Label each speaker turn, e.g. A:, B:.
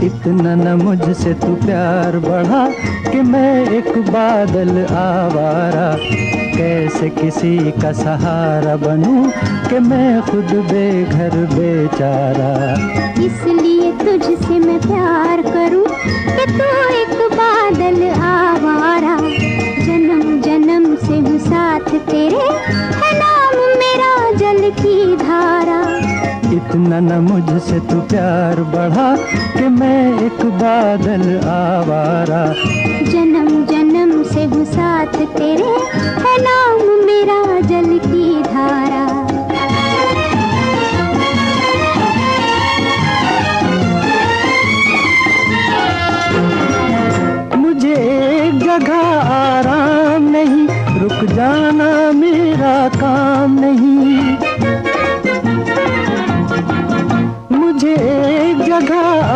A: इतना न मुझसे तू प्यार बढ़ा कि मैं एक बादल आवारा। कैसे किसी का सहारा बनूं कि मैं खुद बेघर बेचारा।
B: इसलिए तुझसे मैं प्यार करूं कि तू एक बादल आवारा। जन्म जन्म से हूँ साथ तेरे, है नाम मेरा जल की धारा।
A: इतना न मुझसे तू प्यार बढ़ा कि मैं एक बादल आवारा।
B: जन्म जन्म से हूँ साथ तेरे, है नाम मेरा जल की धारा।
A: मुझे एक जगह आराम नहीं, रुक जाना मेरा काम नहीं। मुझे एक जगह